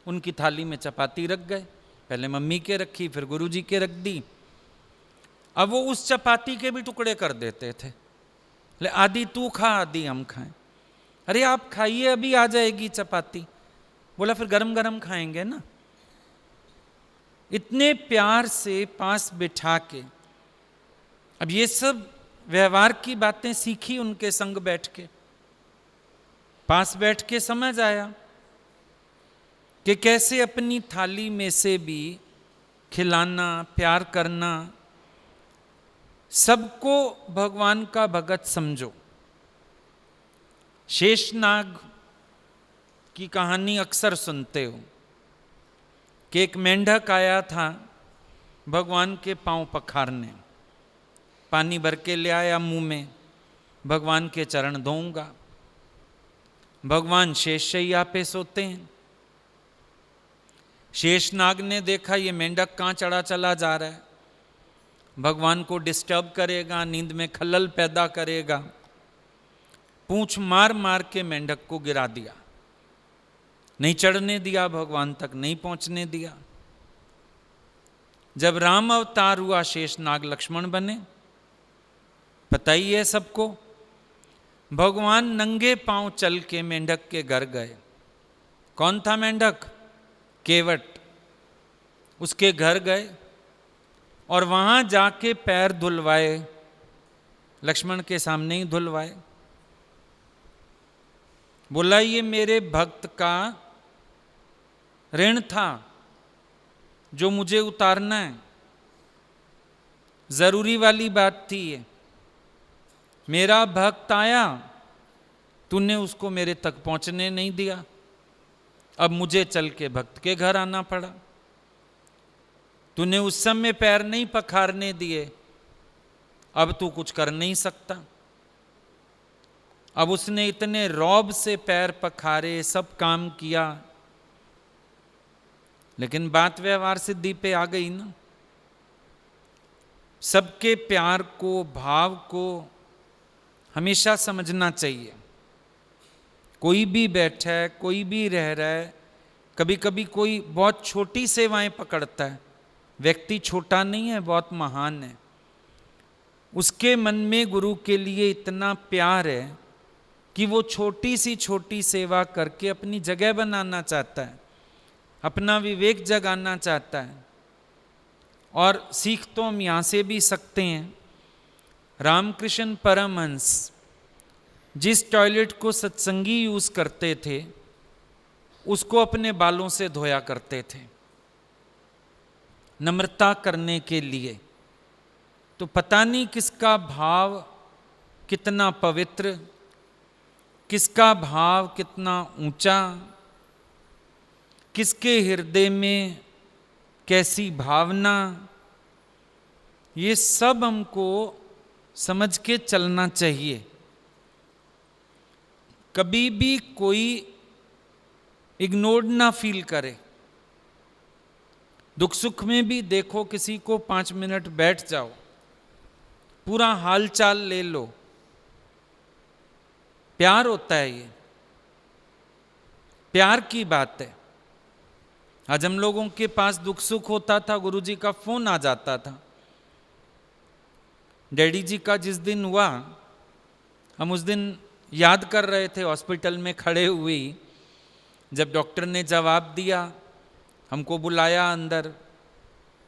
उनकी थाली में चपाती रख गए, पहले मम्मी के रखी, फिर गुरुजी के रख दी। अब वो उस चपाती के भी टुकड़े कर देते थे, ले आधी तू खा आधी हम खाएं। अरे आप खाइए, अभी आ जाएगी चपाती। बोला फिर गरम गरम खाएंगे ना। इतने प्यार से पास बिठा के, अब ये सब व्यवहार की बातें सीखी उनके संग बैठ के, पास बैठ के समझ आया कि कैसे अपनी थाली में से भी खिलाना, प्यार करना। सबको भगवान का भगत समझो। शेषनाग की कहानी अक्सर सुनते हो कि एक मेंढक आया था भगवान के पांव पखारने, पानी भर के ले आया मुंह में, भगवान के चरण धोऊंगा। भगवान शेषशैया पे सोते हैं। शेषनाग ने देखा ये मेंढक कहाँ चढ़ा चला जा रहा है, भगवान को डिस्टर्ब करेगा, नींद में खलल पैदा करेगा। पूंछ मार मार के मेंढक को गिरा दिया, नहीं चढ़ने दिया, भगवान तक नहीं पहुंचने दिया। जब राम अवतार हुआ शेषनाग लक्ष्मण बने, पता ही है सबको। भगवान नंगे पांव चल के मेंढक के घर गए। कौन था मेंढक? केवट। उसके घर गए और वहां जाके पैर धुलवाए, लक्ष्मण के सामने ही धुलवाए। बोला ये मेरे भक्त का ऋण था जो मुझे उतारना है, जरूरी वाली बात थी ये। मेरा भक्त आया, तूने उसको मेरे तक पहुंचने नहीं दिया, अब मुझे चल के भक्त के घर आना पड़ा। तूने उस समय पैर नहीं पखारने दिए, अब तू कुछ कर नहीं सकता। अब उसने इतने रौब से पैर पखारे, सब काम किया, लेकिन बात व्यवहार सिद्धि पे आ गई ना। सबके प्यार को, भाव को हमेशा समझना चाहिए। कोई भी बैठा है, कोई भी रह रहा है, कभी कभी कोई बहुत छोटी सेवाएं पकड़ता है। व्यक्ति छोटा नहीं है, बहुत महान है। उसके मन में गुरु के लिए इतना प्यार है कि वो छोटी सी छोटी सेवा करके अपनी जगह बनाना चाहता है, अपना विवेक जगाना चाहता है। और सीख तो हम यहाँ से भी सकते हैं। रामकृष्ण परमहंस जिस टॉयलेट को सत्संगी यूज करते थे, उसको अपने बालों से धोया करते थे, नम्रता करने के लिए। तो पता नहीं किसका भाव कितना पवित्र, किसका भाव कितना ऊंचा, किसके हृदय में कैसी भावना, ये सब हमको समझ के चलना चाहिए। कभी भी कोई इग्नोर्ड ना फील करे। दुख सुख में भी देखो, किसी को 5 मिनट बैठ जाओ, पूरा हालचाल ले लो। प्यार होता है, ये प्यार की बात है। आज हम लोगों के पास दुख सुख होता था, गुरुजी का फोन आ जाता था। डैडी जी का जिस दिन हुआ, हम उस दिन याद कर रहे थे हॉस्पिटल में खड़े हुए, जब डॉक्टर ने जवाब दिया, हमको बुलाया अंदर,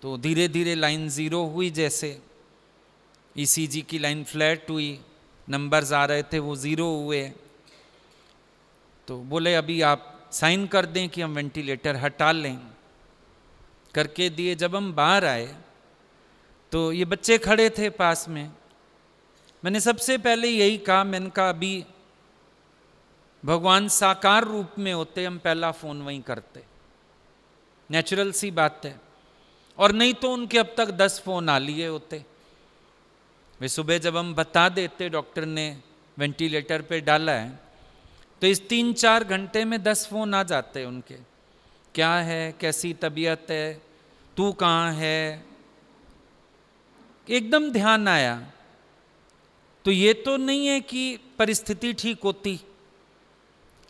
तो धीरे धीरे लाइन 0 हुई। जैसे ईसीजी की लाइन फ्लैट हुई, नंबर्स आ रहे थे वो 0 हुए। तो बोले अभी आप साइन कर दें कि हम वेंटिलेटर हटा लें। करके दिए। जब हम बाहर आए तो ये बच्चे खड़े थे पास में। मैंने सबसे पहले यही कहा, मैंने कहा अभी भगवान साकार रूप में होते, हम पहला फोन वहीं करते, नेचुरल सी बात है। और नहीं तो उनके अब तक 10 फोन आ लिए होते। वे सुबह जब हम बता देते डॉक्टर ने वेंटिलेटर पे डाला है, तो इस 3-4 घंटे में 10 फोन आ जाते उनके। क्या है, कैसी तबीयत है, तू कहाँ है, एकदम ध्यान आया। तो ये तो नहीं है कि परिस्थिति ठीक होती,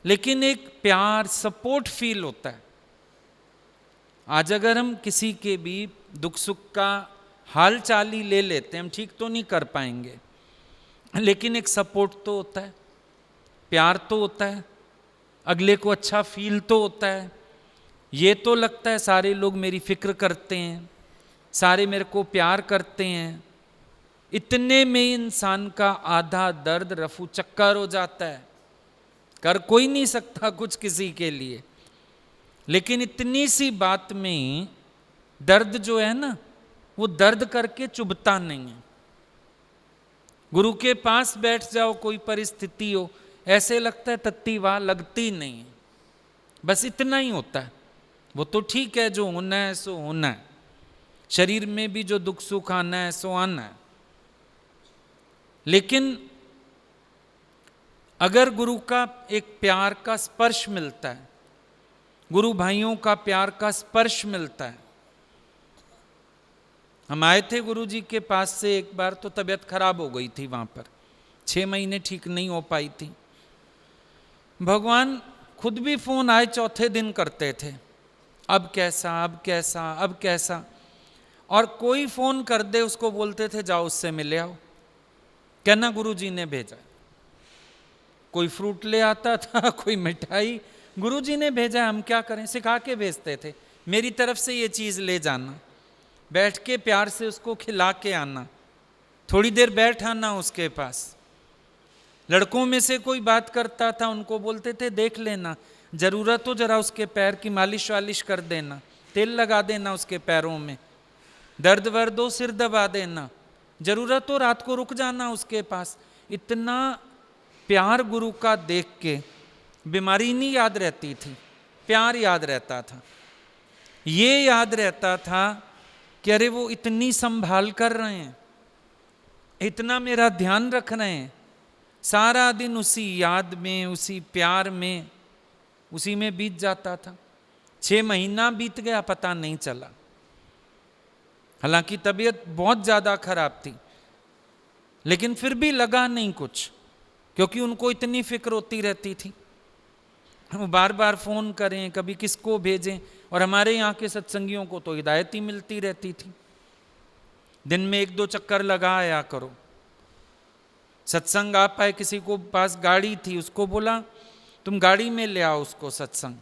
लेकिन एक प्यार, सपोर्ट फील होता है। आज अगर हम किसी के भी दुख सुख का हाल चाल ही ले लेते हैं, हम ठीक तो नहीं कर पाएंगे, लेकिन एक सपोर्ट तो होता है, प्यार तो होता है, अगले को अच्छा फील तो होता है। ये तो लगता है सारे लोग मेरी फिक्र करते हैं, सारे मेरे को प्यार करते हैं। इतने में इंसान का आधा दर्द रफू चक्कर हो जाता है। कर कोई नहीं सकता कुछ किसी के लिए, लेकिन इतनी सी बात में दर्द जो है ना, वो दर्द करके चुभता नहीं है। गुरु के पास बैठ जाओ, कोई परिस्थिति हो, ऐसे लगता है तत्ती वाह लगती नहीं है। बस इतना ही होता है। वो तो ठीक है, जो होना है सो होना है, शरीर में भी जो दुख सुख आना है सो आना है। लेकिन अगर गुरु का एक प्यार का स्पर्श मिलता है, गुरु भाइयों का प्यार का स्पर्श मिलता है। हम आए थे गुरु जी के पास से एक बार, तो तबीयत खराब हो गई थी वहां पर, 6 महीने ठीक नहीं हो पाई थी। भगवान खुद भी फोन आए 4थे दिन करते थे, अब कैसा, अब कैसा, अब कैसा। और कोई फोन कर दे उसको बोलते थे जाओ उससे मिले आओ, कहना गुरुजी ने भेजा। कोई फ्रूट ले आता था, कोई मिठाई, गुरुजी ने भेजा, हम क्या करें, सिखा के भेजते थे, मेरी तरफ से ये चीज ले जाना, बैठ के प्यार से उसको खिला के आना, थोड़ी देर बैठ आना उसके पास। लड़कों में से कोई बात करता था, उनको बोलते थे देख लेना, जरूरत हो जरा उसके पैर की मालिश वालिश कर देना, तेल लगा देना उसके पैरों में, दर्द वर्द हो सिर दबा देना, जरूरत हो रात को रुक जाना उसके पास। इतना प्यार गुरु का देख के बीमारी नहीं याद रहती थी, प्यार याद रहता था। ये याद रहता था कि अरे वो इतनी संभाल कर रहे हैं, इतना मेरा ध्यान रख रहे हैं। सारा दिन उसी याद में, उसी प्यार में, उसी में बीत जाता था। 6 महीना बीत गया पता नहीं चला। हालांकि तबीयत बहुत ज्यादा खराब थी, लेकिन फिर भी लगा नहीं कुछ, क्योंकि उनको इतनी फिक्र होती रहती थी। वो बार बार फोन करें, कभी किसको भेजें, और हमारे यहाँ के सत्संगियों को तो हिदायत ही मिलती रहती थी, दिन में 1-2 चक्कर लगा आया करो। सत्संग आ पाए, किसी को पास गाड़ी थी, उसको बोला तुम गाड़ी में ले आओ उसको सत्संग,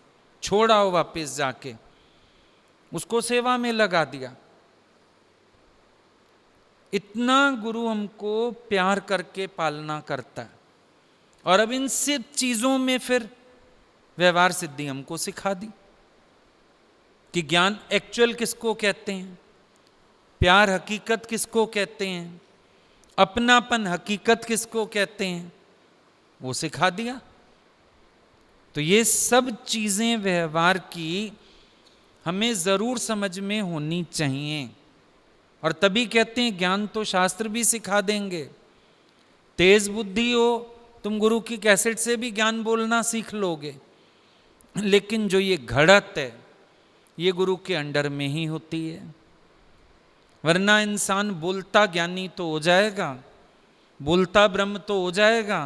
छोड़ आओ वापस जाके, उसको सेवा में लगा दिया। इतना गुरु हमको प्यार करके पालना करता है। और अब इन सब चीजों में फिर व्यवहार सिद्धि हमको सिखा दी कि ज्ञान एक्चुअल किसको कहते हैं, प्यार हकीकत किसको कहते हैं, अपनापन हकीकत किसको कहते हैं, वो सिखा दिया। तो ये सब चीजें व्यवहार की हमें जरूर समझ में होनी चाहिए। और तभी कहते हैं ज्ञान तो शास्त्र भी सिखा देंगे। तेज बुद्धि हो, तुम गुरु की कैसेट से भी ज्ञान बोलना सीख लोगे, लेकिन जो ये घड़त है ये गुरु के अंडर में ही होती है। वरना इंसान बोलता ज्ञानी तो हो जाएगा, बोलता ब्रह्म तो हो जाएगा,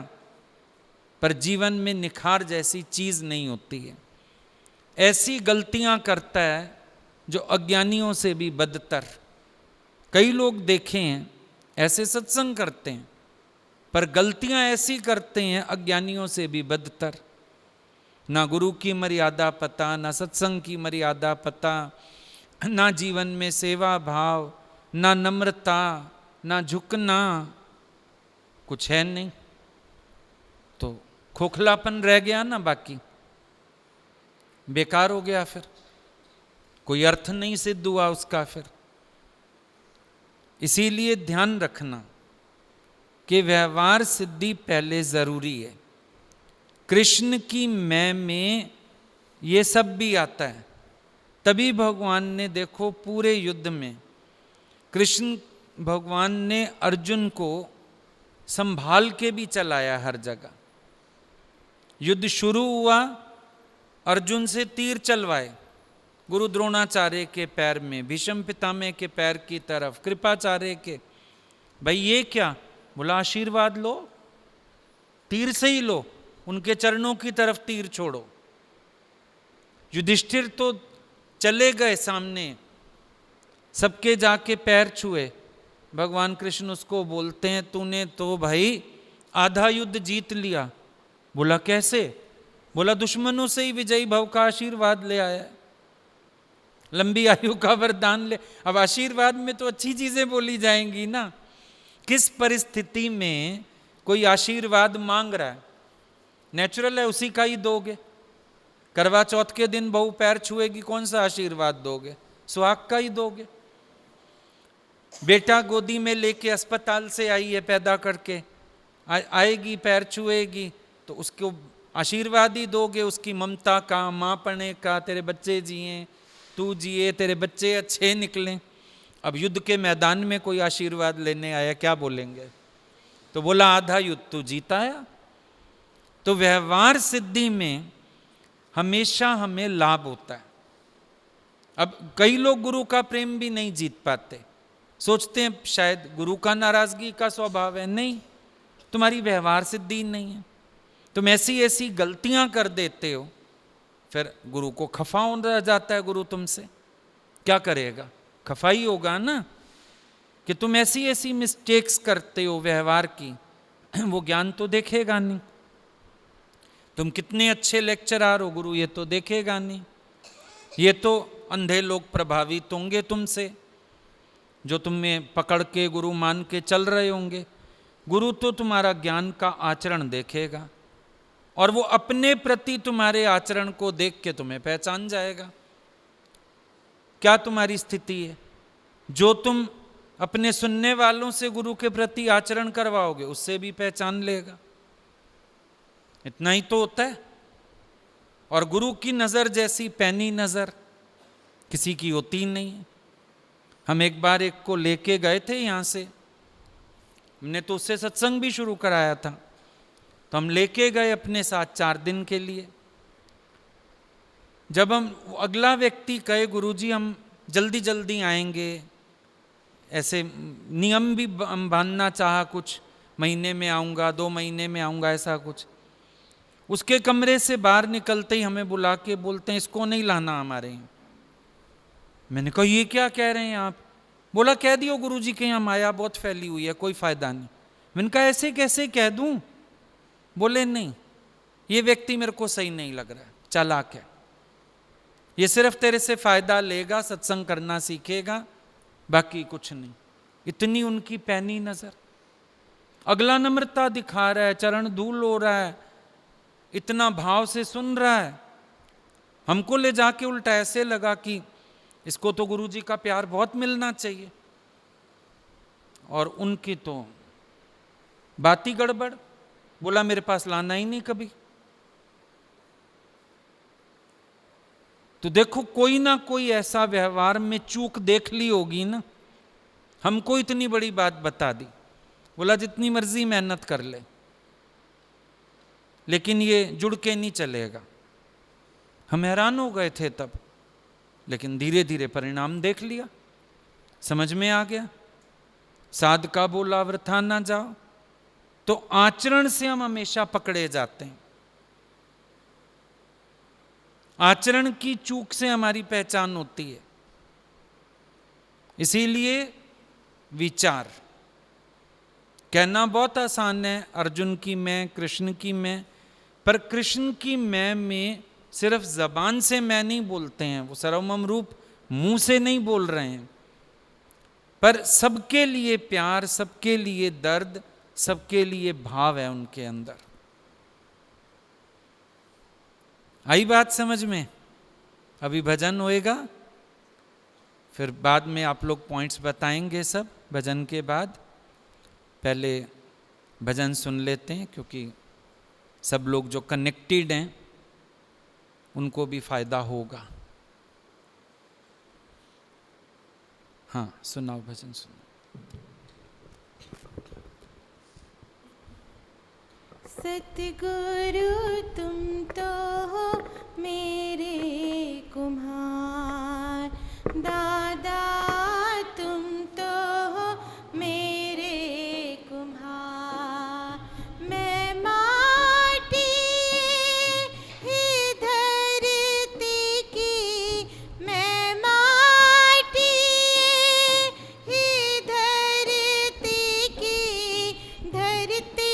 पर जीवन में निखार जैसी चीज नहीं होती है। ऐसी गलतियां करता है जो अज्ञानियों से भी बदतर। कई लोग देखे हैं ऐसे सत्संग करते हैं, पर गलतियां ऐसी करते हैं अज्ञानियों से भी बदतर। ना गुरु की मर्यादा पता, ना सत्संग की मर्यादा पता, ना जीवन में सेवा भाव, ना नम्रता, ना झुकना, कुछ है नहीं। तो खोखलापन रह गया ना, बाकी बेकार हो गया, फिर कोई अर्थ नहीं सिद्ध हुआ उसका। फिर इसीलिए ध्यान रखना कि व्यवहार सिद्धि पहले जरूरी है। कृष्ण की मैं में ये सब भी आता है, तभी भगवान ने देखो पूरे युद्ध में कृष्ण भगवान ने अर्जुन को संभाल के भी चलाया हर जगह। युद्ध शुरू हुआ, अर्जुन से तीर चलवाए, गुरु द्रोणाचार्य के पैर में, भीष्म पितामह के पैर की तरफ, कृपाचार्य के। भाई ये क्या? बोला आशीर्वाद लो, तीर से ही लो, उनके चरणों की तरफ तीर छोड़ो। युधिष्ठिर तो चले गए सामने, सबके जाके पैर छुए। भगवान कृष्ण उसको बोलते हैं तूने तो भाई आधा युद्ध जीत लिया। बोला कैसे? बोला दुश्मनों से ही विजयी भव का आशीर्वाद ले आया, लंबी आयु का वरदान ले। अब आशीर्वाद में तो अच्छी चीजें बोली जाएंगी ना। किस परिस्थिति में कोई आशीर्वाद मांग रहा है, नेचुरल है उसी का ही दोगे। करवा चौथ के दिन बहू पैर छुएगी, कौन सा आशीर्वाद दोगे? सुहाग का ही दोगे। बेटा गोदी में लेके अस्पताल से आई है पैदा करके, आएगी पैर छुएगी तो उसको आशीर्वाद ही दोगे, उसकी ममता का, माँपने का, तेरे बच्चे जिए, तू जिए, तेरे बच्चे अच्छे निकलें। अब युद्ध के मैदान में कोई आशीर्वाद लेने आया, क्या बोलेंगे? तो बोला आधा युद्ध तू जीता आया। तो व्यवहार सिद्धि में हमेशा हमें लाभ होता है। अब कई लोग गुरु का प्रेम भी नहीं जीत पाते, सोचते हैं शायद गुरु का नाराजगी का स्वभाव है। नहीं, तुम्हारी व्यवहार सिद्धि नहीं है, तुम ऐसी ऐसी गलतियां कर देते हो, फिर गुरु को खफा हो जाता है गुरु तुमसे। क्या करेगा? खफाई होगा ना कि तुम ऐसी ऐसी मिस्टेक्स करते हो व्यवहार की, वो ज्ञान तो देखेगा नहीं। तुम कितने अच्छे लेक्चरर हो गुरु, ये तो देखेगा नहीं। ये तो अंधे लोग प्रभावित होंगे तुमसे, जो तुम्हें पकड़ के गुरु मान के चल रहे होंगे। गुरु तो तुम्हारा ज्ञान का आचरण देखेगा, और वो अपने प्रति तुम्हारे आचरण को देख के तुम्हें पहचान जाएगा क्या तुम्हारी स्थिति है। जो तुम अपने सुनने वालों से गुरु के प्रति आचरण करवाओगे, उससे भी पहचान लेगा। इतना ही तो होता है। और गुरु की नज़र जैसी पैनी नज़र किसी की होती ही नहीं है। हम एक बार एक को लेके गए थे यहाँ से, हमने तो उससे सत्संग भी शुरू कराया था, तो हम लेके गए अपने साथ 4 दिन के लिए। जब हम अगला व्यक्ति कहे गुरुजी हम जल्दी जल्दी आएंगे, ऐसे नियम भी हम बांधना चाहा, कुछ महीने में आऊँगा, 2 महीने में आऊँगा, ऐसा कुछ। उसके कमरे से बाहर निकलते ही हमें बुला के बोलते हैं इसको नहीं लाना हमारे यहाँ। मैंने कहा ये क्या कह रहे हैं आप? बोला कह दियो गुरुजी के यहाँ माया बहुत फैली हुई है, कोई फायदा नहीं। मैंने कहा ऐसे कैसे कह दूं? बोले नहीं, ये व्यक्ति मेरे को सही नहीं लग रहा है, चालाक है, ये सिर्फ तेरे से फायदा लेगा, सत्संग करना सीखेगा, बाकी कुछ नहीं। इतनी उनकी पैनी नजर। अगला नम्रता दिखा रहा है, चरण धूल हो रहा है, इतना भाव से सुन रहा है। हमको ले जाके उल्टा ऐसे लगा कि इसको तो गुरुजी का प्यार बहुत मिलना चाहिए, और उनकी तो बात ही गड़बड़। बोला मेरे पास लाना ही नहीं कभी। तो देखो कोई ना कोई ऐसा व्यवहार में चूक देख ली होगी ना। हमको इतनी बड़ी बात बता दी, बोला जितनी मर्जी मेहनत कर ले, लेकिन ये जुड़ के नहीं चलेगा। हम हैरान हो गए थे तब, लेकिन धीरे धीरे परिणाम देख लिया, समझ में आ गया। साध का बोला वृथा ना जाओ। तो आचरण से हम हमेशा पकड़े जाते हैं। आचरण की चूक से हमारी पहचान होती है। इसीलिए विचार कहना बहुत आसान है, अर्जुन की मैं, कृष्ण की मैं, पर कृष्ण की मैं में सिर्फ जबान से मैं नहीं बोलते हैं, वो सर्वमम रूप मुंह से नहीं बोल रहे हैं, पर सबके लिए प्यार, सबके लिए दर्द, सबके लिए भाव है उनके अंदर। आई बात समझ में? अभी भजन होएगा, फिर बाद में आप लोग पॉइंट्स बताएंगे सब भजन के बाद। पहले भजन सुन लेते हैं, क्योंकि सब लोग जो कनेक्टेड हैं उनको भी फायदा होगा। हाँ सुनाओ, भजन सुनाओ। सतगुरु तुम तो हो मेरे कुम्हार, दादा तुम तो हो मेरे कुम्हार। मैं माटी ही धरती की, मैं माटी ही धरती की, धरती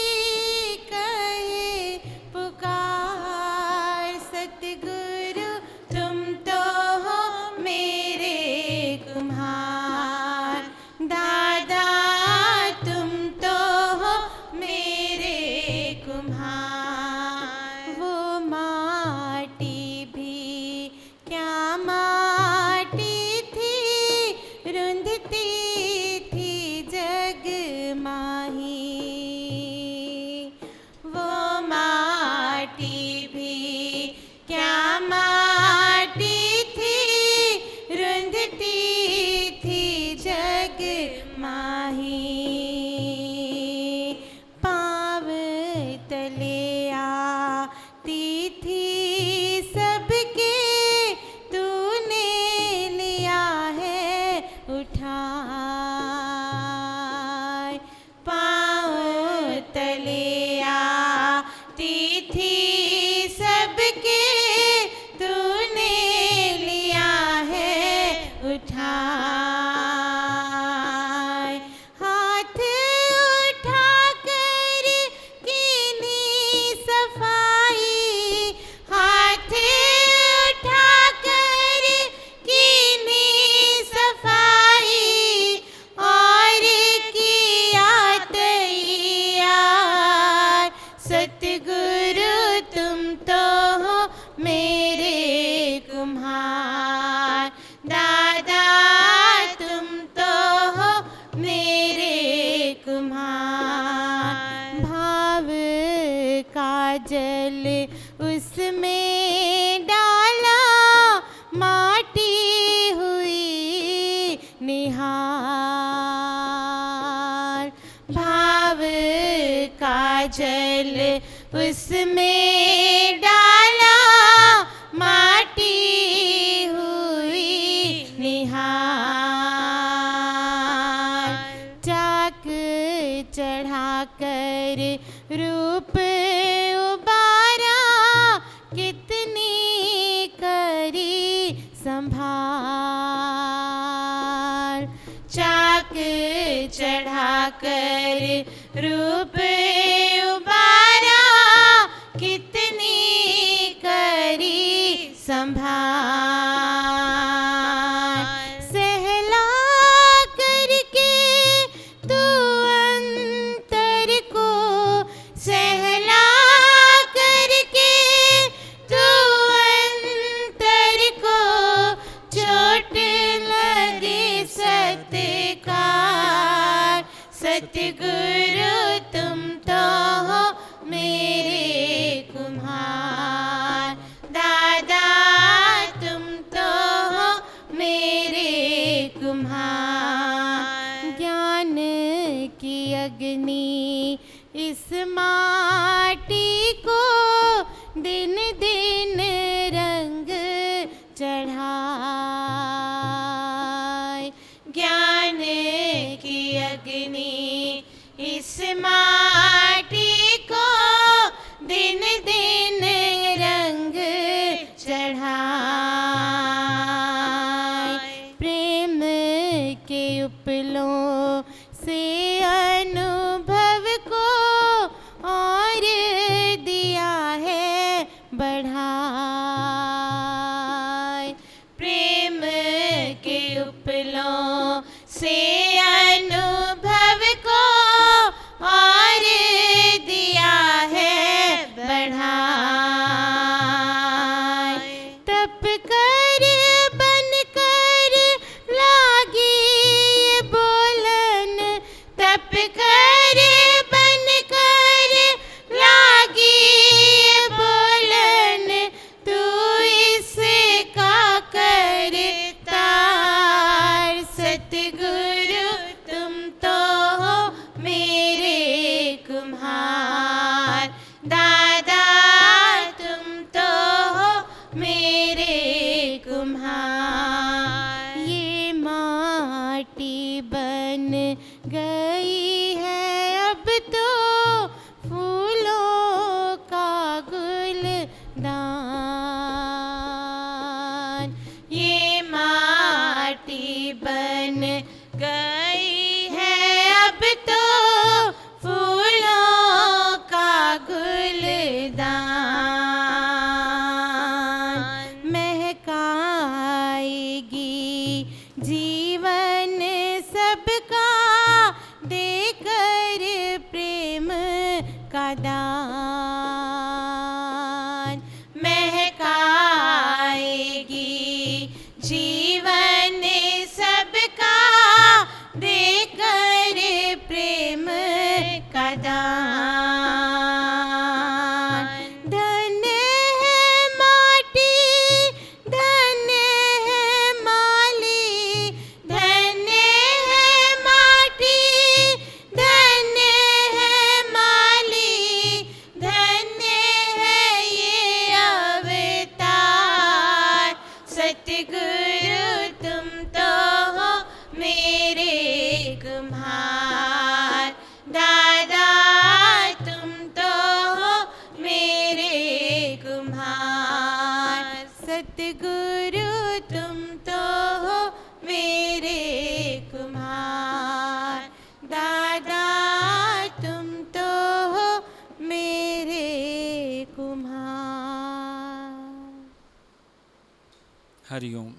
पुकार। सतगुरु तुम तो हो मेरे कुम्हार, दादा तुम तो हो मेरे कुम्हार। वो माटी भी क्या माटी थी, रुंधती थी जग माही। वो माटी भी क्या माटी थी, रुंधती थी जग माही। पाँव तले आती थी सबके, तूने लिया है उठाए। पाँव तले आती थी सबके, तूने लिया है उठाए। पाँव तले आती थी सबके, तूने लिया है उठाए। निहार। भाव का जल उसमें डाला, माटी हुई निहार। चाक चढ़ाकर रूप उबारा, कितनी करी संभार। चाक चढ़ाकर रूप उबारा, कितनी करी संभार। सहला करके तू अंतर को, सहला करके तू अंतर को, चोट लगे सत्कार। सतगुरु तुम तो हो मेरे कुम्हार, दादा तुम तो हो मेरे कुम्हार। ज्ञान की अग्नि इस माटी को दिन दिन रंग चढ़ाए। ज्ञान की अग्नि इस माटी को दिन दिन रंग चढ़ाए। प्रेम के उपलों से अनुभव को और दिया है बढ़ाए। प्रेम के उपलों से अनुभव को और दिया है बढ़ाए। तप कर बन कर लागी ये बोलन, तप कर बन कर लागी ये बोलन, तू इसका करतार। सतगुरु तुम तो हो मेरे कुम्हार, दादा तुम तो हो मेरे कुम्हार। ये माटी बन गई है अब तो फूलों का गुलदान। ये माटी बन गई है अब तो फूलों का गुलदान। महकाएगी जीवन सबका, देकर प्रेम का दान। महकाएगी जीवन सबका, देकर प्रेम का दान। धन्य है माटी, धन्य है माली, धन्य है माटी, धन्य है माली, धन्य है ये अवतार। सतगुरु तुम तो हो मेरे कुम्हार, दादा तुम तो हो मेरे कुम्हार। सतगुरु तुम तो हो मेरे कुम्हार, दादा तुम तो हो मेरे कुम्हार। हरिओम।